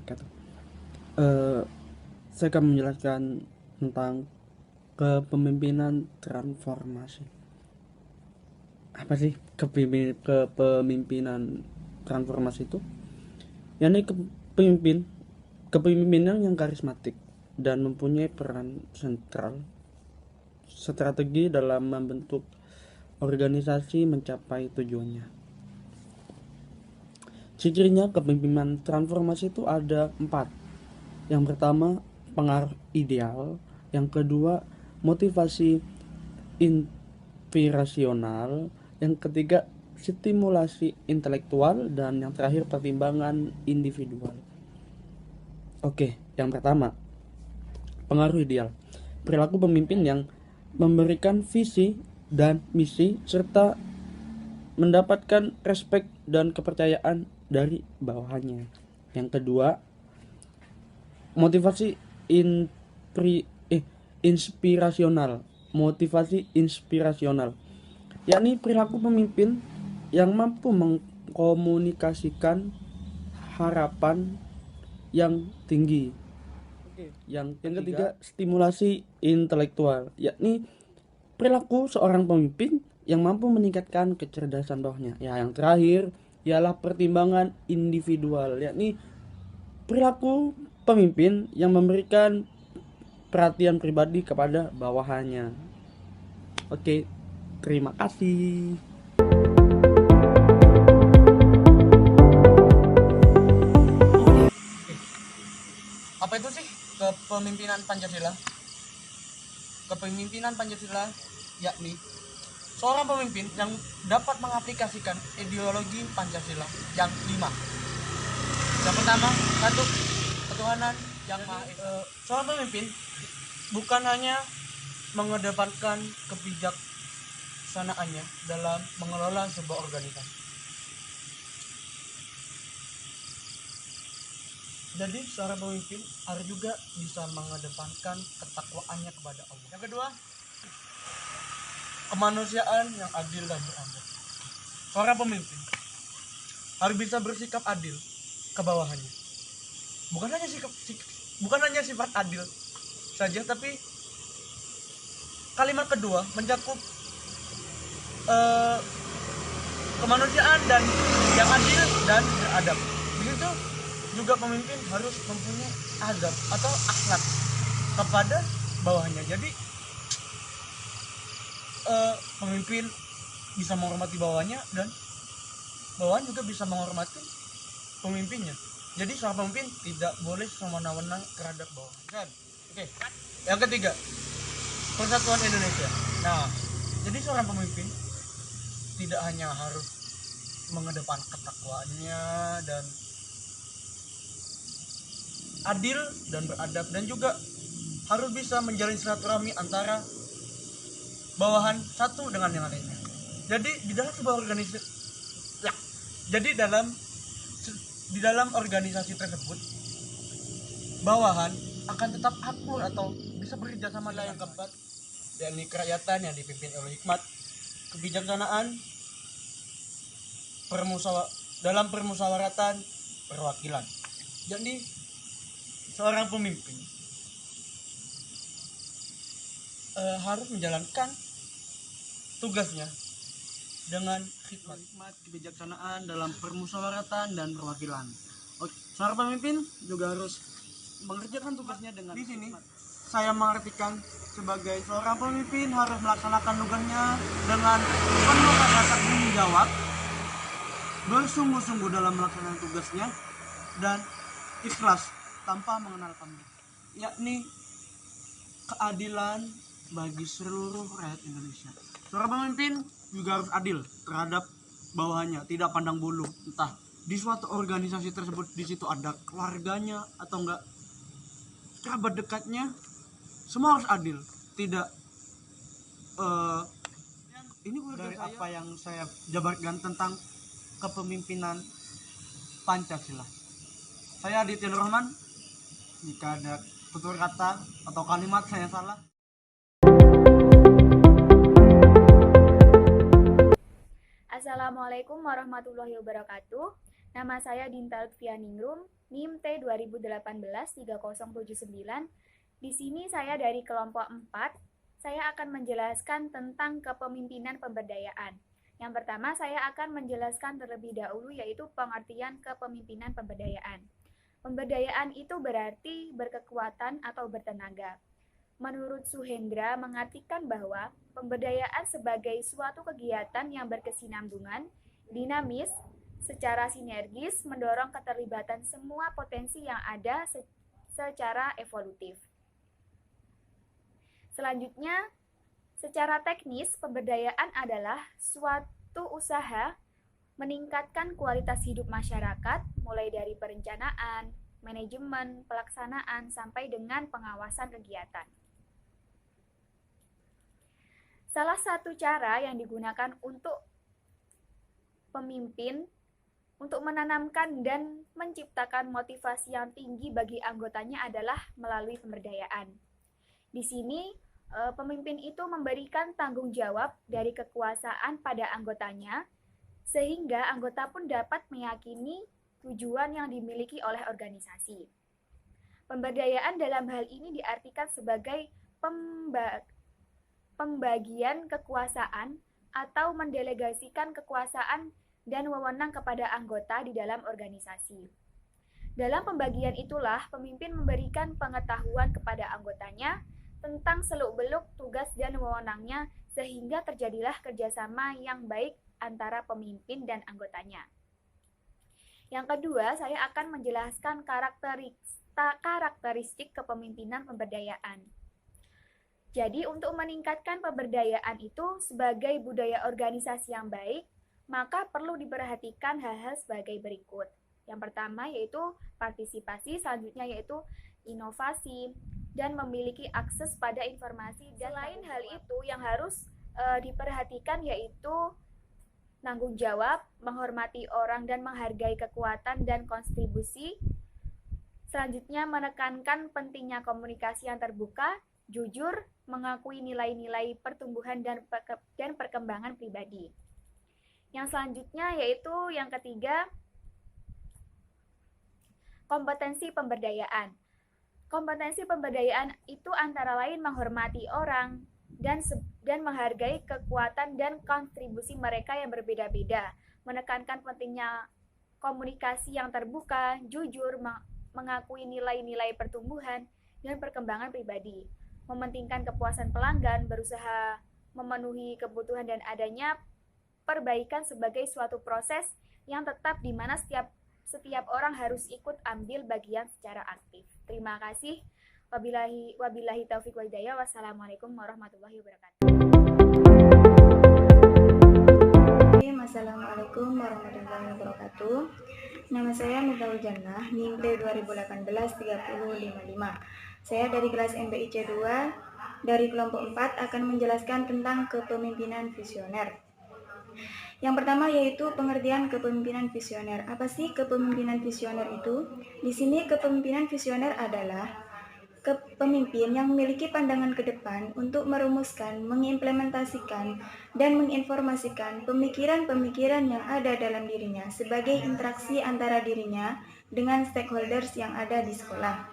wabarakatuh. Eh, saya akan menjelaskan tentang kepemimpinan transformasi. Apa sih kepemimpinan transformasi itu? Yakni kepemimpinan yang karismatik dan mempunyai peran sentral strategi dalam membentuk organisasi mencapai tujuannya. Cirinya kepemimpinan transformasi itu ada 4. Yang pertama, pengaruh ideal. Yang kedua, motivasi inspirasional. Yang ketiga, stimulasi intelektual. Dan yang terakhir, pertimbangan individual. Oke, yang pertama, pengaruh ideal. Perilaku pemimpin yang memberikan visi dan misi serta mendapatkan respek dan kepercayaan dari bawahannya. Yang kedua, motivasi inspirasional. Motivasi inspirasional yakni perilaku pemimpin yang mampu mengkomunikasikan harapan yang tinggi. Yang ketiga, stimulasi intelektual yakni perilaku seorang pemimpin yang mampu meningkatkan kecerdasan bawahnya. Ya, yang terakhir ialah pertimbangan individual yakni perilaku pemimpin yang memberikan perhatian pribadi kepada bawahannya. Oke, terima kasih. Apa itu sih kepemimpinan Pancasila? Kepemimpinan Pancasila yakni seorang pemimpin yang dapat mengaplikasikan ideologi Pancasila yang 5. Yang pertama, satu, ketuhanan yang maha esa. Seorang pemimpin bukan hanya mengedepankan kebijaksanaannya dalam mengelola sebuah organisasi. Jadi seorang pemimpin harus juga bisa mengedepankan ketakwaannya kepada Allah. Yang kedua, kemanusiaan yang adil dan beradab. Seorang pemimpin harus bisa bersikap adil ke bawahannya. Bukan hanya sifat adil saja, tapi kalimat kedua mencakup kemanusiaan dan yang adil dan beradab. Begitu juga pemimpin harus mempunyai adab atau akhlak kepada bawahnya. Jadi pemimpin bisa menghormati bawahnya dan bawahan juga bisa menghormati pemimpinnya. Jadi seorang pemimpin tidak boleh semena-mena terhadap bawahan. Oke. Yang ketiga, persatuan Indonesia. Nah, jadi seorang pemimpin tidak hanya harus mengedepan ketakwaannya dan adil dan beradab, dan juga harus bisa menjalin silaturahmi antara bawahan satu dengan yang lainnya. Jadi di dalam sebuah organisasi, di dalam organisasi tersebut, bawahan akan tetap akur atau bisa bekerja sama dengan yang keempat, yakni kerakyatan yang dipimpin oleh hikmat, kebijaksanaan, dalam permusyawaratan perwakilan. Jadi seorang pemimpin harus menjalankan tugasnya dengan hikmat, kebijaksanaan dalam permusyawaratan dan perwakilan. Seorang pemimpin juga harus mengerjakan tugasnya dengan di sini hikmat. Saya mengartikan sebagai seorang pemimpin harus melaksanakan tugasnya dengan penuh rasa tanggung jawab, bersungguh-sungguh dalam melaksanakan tugasnya, dan ikhlas tanpa mengenal pamrih, yakni keadilan bagi seluruh rakyat Indonesia. Seorang pemimpin juga harus adil terhadap bawahannya, tidak pandang bulu. Entah di suatu organisasi tersebut di situ ada keluarganya atau enggak kerabat dekatnya, semua harus adil. Tidak ini dari apa yang saya jabarkan tentang kepemimpinan Pancasila. Saya Aditya Nur Rahman. Jika ada tutur kata atau kalimat saya salah, Assalamualaikum warahmatullahi wabarakatuh. Nama saya Dinta Lutfianingrum, NIM T2018-3079. Di sini saya dari kelompok 4. Saya akan menjelaskan tentang kepemimpinan pemberdayaan. Yang pertama, saya akan menjelaskan terlebih dahulu yaitu pengertian kepemimpinan pemberdayaan. Pemberdayaan itu berarti berkekuatan atau bertenaga. Menurut Suhendra mengartikan bahwa pemberdayaan sebagai suatu kegiatan yang berkesinambungan, dinamis, secara sinergis mendorong keterlibatan semua potensi yang ada secara evolutif. Selanjutnya, secara teknis, pemberdayaan adalah suatu usaha meningkatkan kualitas hidup masyarakat, mulai dari perencanaan, manajemen, pelaksanaan, sampai dengan pengawasan kegiatan. Salah satu cara yang digunakan untuk pemimpin untuk menanamkan dan menciptakan motivasi yang tinggi bagi anggotanya adalah melalui pemberdayaan. Di sini, pemimpin itu memberikan tanggung jawab dari kekuasaan pada anggotanya, sehingga anggota pun dapat meyakini tujuan yang dimiliki oleh organisasi. Pemberdayaan dalam hal ini diartikan sebagai pembagian kekuasaan atau mendelegasikan kekuasaan dan wewenang kepada anggota di dalam organisasi. Dalam pembagian itulah pemimpin memberikan pengetahuan kepada anggotanya tentang seluk-beluk tugas dan wewenangnya sehingga terjadilah kerjasama yang baik antara pemimpin dan anggotanya. Yang kedua, saya akan menjelaskan karakteristik kepemimpinan pemberdayaan. Jadi, untuk meningkatkan pemberdayaan itu sebagai budaya organisasi yang baik, maka perlu diperhatikan hal-hal sebagai berikut. Yang pertama yaitu partisipasi, selanjutnya yaitu inovasi, dan memiliki akses pada informasi. Dan selain hal itu yang harus diperhatikan yaitu tanggung jawab, menghormati orang dan menghargai kekuatan dan kontribusi. Selanjutnya menekankan pentingnya komunikasi yang terbuka, jujur, mengakui nilai-nilai pertumbuhan dan perkembangan pribadi. Yang selanjutnya yaitu yang ketiga, kompetensi pemberdayaan. Kompetensi pemberdayaan itu antara lain menghormati orang dan menghargai kekuatan dan kontribusi mereka yang berbeda-beda, menekankan pentingnya komunikasi yang terbuka, jujur, mengakui nilai-nilai pertumbuhan dan perkembangan pribadi, mementingkan kepuasan pelanggan, berusaha memenuhi kebutuhan dan adanya perbaikan sebagai suatu proses yang tetap di mana setiap orang harus ikut ambil bagian secara aktif. Terima kasih. Wabillahi taufiq wal hidayah. Wassalamualaikum warahmatullahi wabarakatuh. Assalamualaikum warahmatullahi wabarakatuh. Nama saya Miftahul Jannah, NIM T2018-3055. Saya dari kelas MPIC 2 dari kelompok 4 akan menjelaskan tentang kepemimpinan visioner. Yang pertama yaitu pengertian kepemimpinan visioner. Apa sih kepemimpinan visioner itu? Di sini kepemimpinan visioner adalah pemimpin yang memiliki pandangan ke depan untuk merumuskan, mengimplementasikan, dan menginformasikan pemikiran-pemikiran yang ada dalam dirinya sebagai interaksi antara dirinya dengan stakeholders yang ada di sekolah.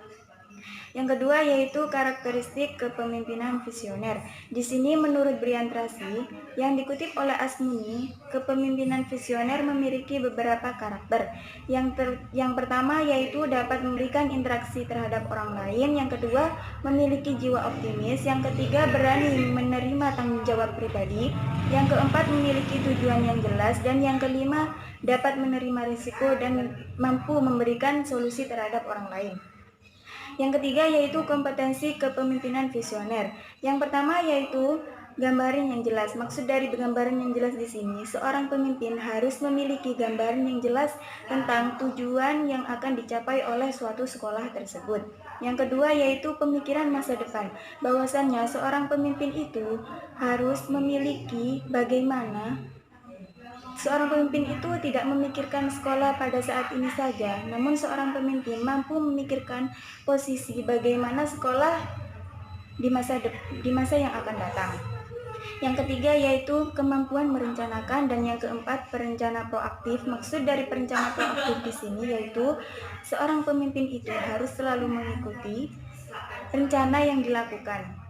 Yang kedua yaitu karakteristik kepemimpinan visioner. Di sini menurut Brian Tracy yang dikutip oleh Asmuni, kepemimpinan visioner memiliki beberapa karakter. Yang pertama yaitu dapat memberikan interaksi terhadap orang lain. Yang kedua memiliki jiwa optimis. Yang ketiga berani menerima tanggung jawab pribadi. Yang keempat memiliki tujuan yang jelas. Dan yang kelima dapat menerima risiko dan mampu memberikan solusi terhadap orang lain. Yang ketiga yaitu kompetensi kepemimpinan visioner. Yang pertama yaitu gambaran yang jelas. Maksud dari gambaran yang jelas di sini, seorang pemimpin harus memiliki gambaran yang jelas tentang tujuan yang akan dicapai oleh suatu sekolah tersebut. Yang kedua yaitu pemikiran masa depan. Bahwasannya seorang pemimpin itu harus memiliki bagaimana seorang pemimpin itu tidak memikirkan sekolah pada saat ini saja, namun seorang pemimpin mampu memikirkan posisi bagaimana sekolah di masa yang akan datang. Yang ketiga yaitu kemampuan merencanakan, dan yang keempat perencana proaktif. Maksud dari perencana proaktif di sini yaitu seorang pemimpin itu harus selalu mengikuti rencana yang dilakukan.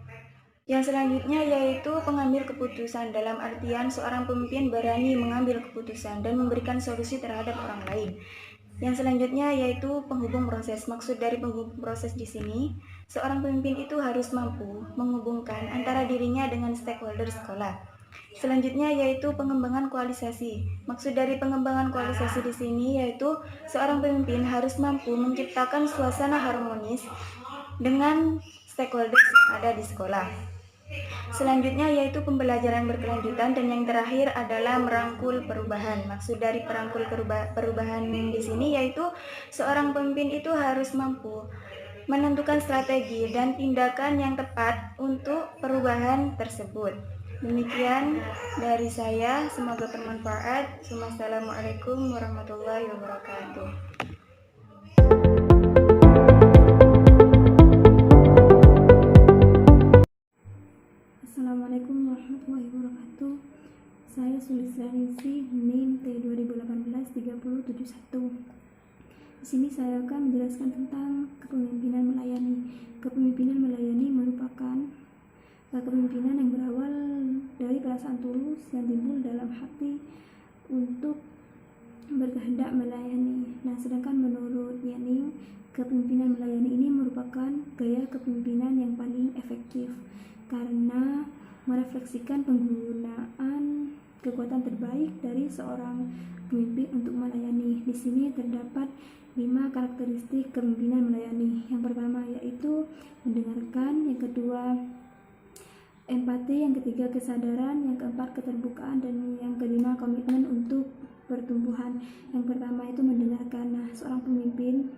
Yang selanjutnya yaitu pengambil keputusan, dalam artian seorang pemimpin berani mengambil keputusan dan memberikan solusi terhadap orang lain. Yang selanjutnya yaitu penghubung proses. Maksud dari penghubung proses di sini, seorang pemimpin itu harus mampu menghubungkan antara dirinya dengan stakeholder sekolah. Selanjutnya yaitu pengembangan koalisasi. Maksud dari pengembangan koalisasi di sini yaitu seorang pemimpin harus mampu menciptakan suasana harmonis dengan stakeholder yang ada di sekolah. Selanjutnya yaitu pembelajaran berkelanjutan, dan yang terakhir adalah merangkul perubahan. Maksud dari merangkul perubahan di sini yaitu seorang pemimpin itu harus mampu menentukan strategi dan tindakan yang tepat untuk perubahan tersebut. Demikian dari saya, semoga bermanfaat. Wassalamualaikum warahmatullahi wabarakatuh. Assalamualaikum warahmatullahi wabarakatuh. Saya Sulistianingsih, NIM T2018-3071. Di sini saya akan menjelaskan tentang kepemimpinan melayani. Kepemimpinan melayani merupakan kepemimpinan yang berawal dari perasaan tulus yang timbul dalam hati untuk berkehendak melayani. Nah, sedangkan menurut Yaning, kepemimpinan melayani ini merupakan gaya kepemimpinan yang paling efektif karena merefleksikan penggunaan kekuatan terbaik dari seorang pemimpin untuk melayani. Di sini terdapat 5 karakteristik kepemimpinan melayani. Yang pertama yaitu mendengarkan, yang kedua empati, yang ketiga kesadaran, yang keempat keterbukaan, dan yang kelima komitmen untuk pertumbuhan. Yang pertama itu mendengarkan. Nah, seorang pemimpin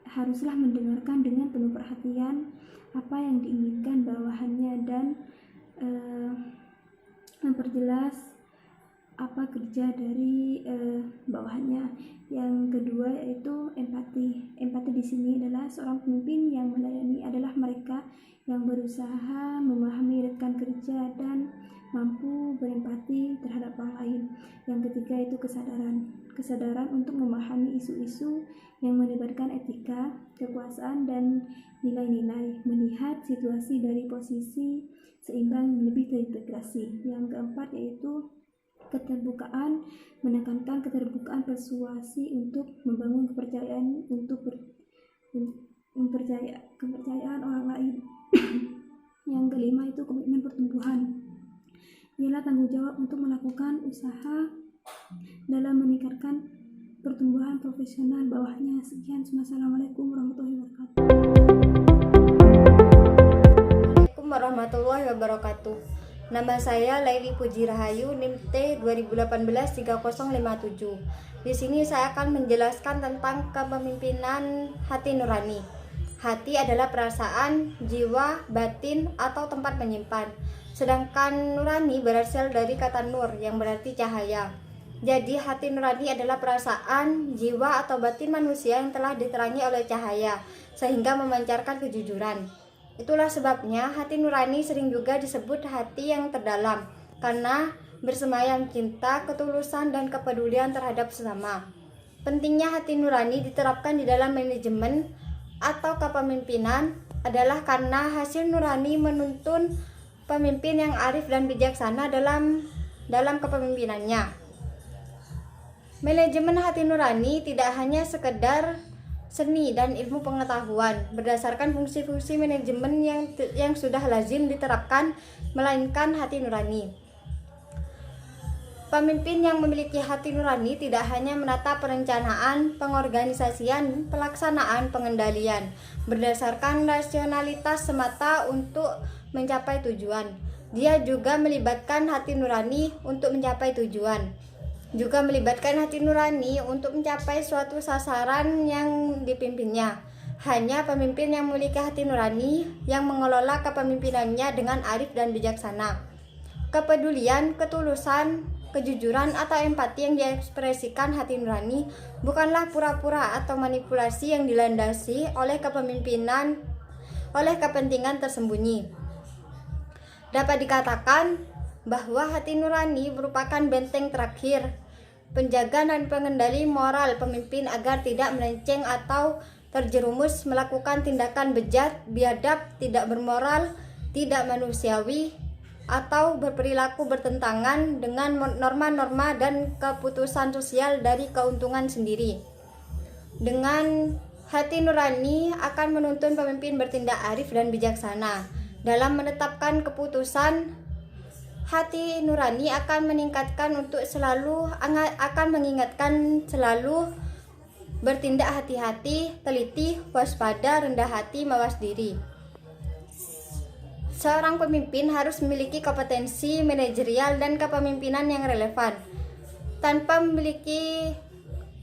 haruslah mendengarkan dengan penuh perhatian apa yang diinginkan bawahannya dan memperjelas apa kerja dari bawahannya. Yang kedua yaitu empati. Empati di sini adalah seorang pemimpin yang melayani adalah mereka yang berusaha memahami rekan kerja dan mampu berempati terhadap orang lain. Yang ketiga itu kesadaran. Kesadaran untuk memahami isu-isu yang melibatkan etika, kekuasaan, dan nilai-nilai, melihat situasi dari posisi seimbang lebih terintegrasi. Yang keempat yaitu keterbukaan, menekankan keterbukaan persuasi untuk membangun kepercayaan kepercayaan orang lain. Yang kelima itu komitmen pertumbuhan, ialah tanggung jawab untuk melakukan usaha dalam meningkatkan pertumbuhan profesional bawahnya. Sekian, wassalamualaikum warahmatullahi wabarakatuh. Assalamualaikum warahmatullahi wabarakatuh. Nama saya Laili Puji Rahayu, NIM T 2018-3057. Di sini saya akan menjelaskan tentang kepemimpinan hati nurani. Hati adalah perasaan, jiwa, batin, atau tempat menyimpan. Sedangkan nurani berasal dari kata nur yang berarti cahaya. Jadi hati nurani adalah perasaan, jiwa, atau batin manusia yang telah diterangi oleh cahaya sehingga memancarkan kejujuran. Itulah sebabnya hati nurani sering juga disebut hati yang terdalam karena bersemayam cinta, ketulusan, dan kepedulian terhadap sesama. Pentingnya hati nurani diterapkan di dalam manajemen atau kepemimpinan adalah karena hasil nurani menuntun pemimpin yang arif dan bijaksana dalam kepemimpinannya. Manajemen hati nurani tidak hanya sekedar seni dan ilmu pengetahuan berdasarkan fungsi-fungsi manajemen yang sudah lazim diterapkan, melainkan hati nurani. Pemimpin yang memiliki hati nurani tidak hanya menata perencanaan, pengorganisasian, pelaksanaan, pengendalian berdasarkan rasionalitas semata untuk mencapai tujuan. Dia juga melibatkan hati nurani untuk mencapai tujuan. Juga melibatkan hati nurani untuk mencapai suatu sasaran yang dipimpinnya. Hanya pemimpin yang memiliki hati nurani yang mengelola kepemimpinannya dengan arif dan bijaksana. Kepedulian, ketulusan, kejujuran, atau empati yang diekspresikan hati nurani bukanlah pura-pura atau manipulasi yang dilandasi oleh kepentingan tersembunyi. Dapat dikatakan bahwa hati nurani merupakan benteng terakhir, penjaga dan pengendali moral pemimpin agar tidak melenceng atau terjerumus melakukan tindakan bejat, biadab, tidak bermoral, tidak manusiawi, atau berperilaku bertentangan dengan norma-norma dan keputusan sosial dari keuntungan sendiri. Dengan hati nurani akan menuntun pemimpin bertindak arif dan bijaksana dalam menetapkan keputusan. Hati nurani akan mengingatkan selalu bertindak hati-hati, teliti, waspada, rendah hati, mawas diri. Seorang pemimpin harus memiliki kompetensi manajerial dan kepemimpinan yang relevan. Tanpa memiliki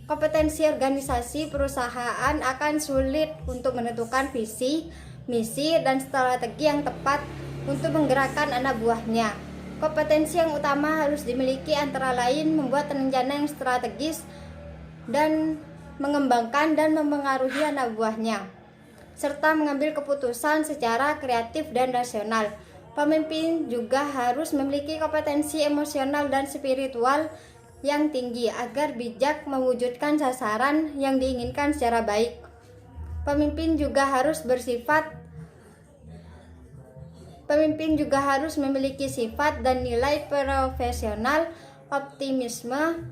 kompetensi organisasi, perusahaan akan sulit untuk menentukan visi, misi, dan strategi yang tepat untuk menggerakkan anak buahnya. Kompetensi yang utama harus dimiliki antara lain membuat rencana yang strategis dan mengembangkan dan mempengaruhi anak buahnya, serta mengambil keputusan secara kreatif dan rasional. Pemimpin juga harus memiliki kompetensi emosional dan spiritual yang tinggi agar bijak mewujudkan sasaran yang diinginkan secara baik. Pemimpin juga harus memiliki sifat dan nilai profesional, optimisme,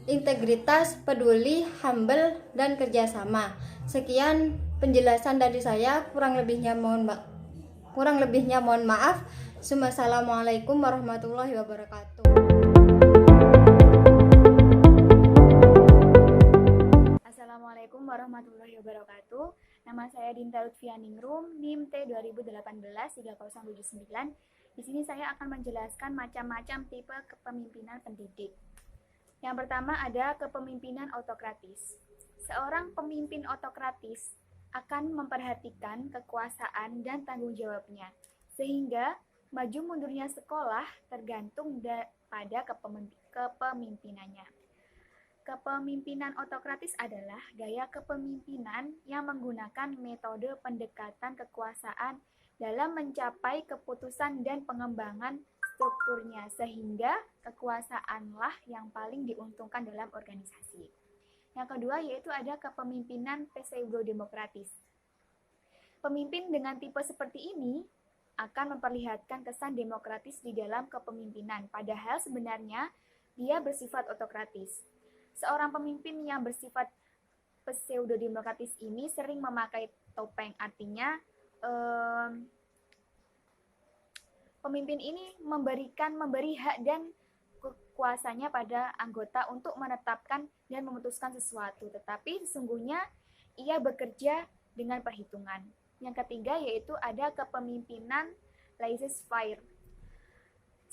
integritas, peduli, humble, dan kerjasama. Sekian penjelasan dari saya, kurang lebihnya mohon maaf. Assalamualaikum warahmatullahi wabarakatuh. Assalamualaikum warahmatullahi wabarakatuh. Nama saya Dinta Lutfianingrum, NIM T 2018-3079. Di sini saya akan menjelaskan macam-macam tipe kepemimpinan pendidik. Yang pertama ada kepemimpinan autokratis. Seorang pemimpin autokratis akan memperhatikan kekuasaan dan tanggung jawabnya, sehingga maju mundurnya sekolah tergantung pada kepemimpinannya. Kepemimpinan autokratis adalah gaya kepemimpinan yang menggunakan metode pendekatan kekuasaan dalam mencapai keputusan dan pengembangan strukturnya, sehingga kekuasaanlah yang paling diuntungkan dalam organisasi. Yang kedua yaitu ada kepemimpinan pseudo-demokratis. Pemimpin dengan tipe seperti ini akan memperlihatkan kesan demokratis di dalam kepemimpinan, padahal sebenarnya dia bersifat autokratis. Seorang pemimpin yang bersifat pseudo-demokratis ini sering memakai topeng, artinya pemimpin ini memberi hak dan kekuasaannya pada anggota untuk menetapkan dan memutuskan sesuatu, tetapi sesungguhnya ia bekerja dengan perhitungan. Yang ketiga yaitu ada kepemimpinan laissez-faire.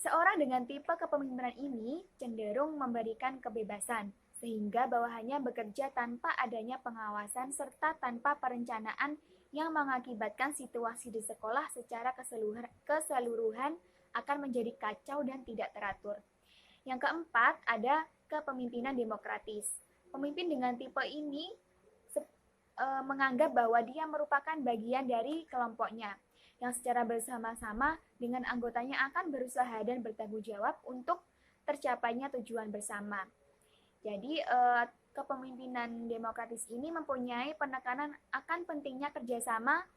Seorang dengan tipe kepemimpinan ini cenderung memberikan kebebasan, sehingga bawahannya bekerja tanpa adanya pengawasan serta tanpa perencanaan yang mengakibatkan situasi di sekolah secara keseluruhan akan menjadi kacau dan tidak teratur. Yang keempat, ada kepemimpinan demokratis. Pemimpin dengan tipe ini menganggap bahwa dia merupakan bagian dari kelompoknya, yang secara bersama-sama dengan anggotanya akan berusaha dan bertanggung jawab untuk tercapainya tujuan bersama. Jadi, kepemimpinan demokratis ini mempunyai penekanan akan pentingnya kerjasama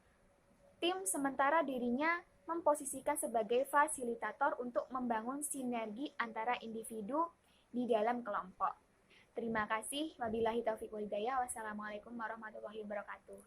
tim, sementara dirinya memposisikan sebagai fasilitator untuk membangun sinergi antara individu di dalam kelompok. Terima kasih. Wabillahi taufiq wal hidayah. Wassalamualaikum warahmatullahi wabarakatuh.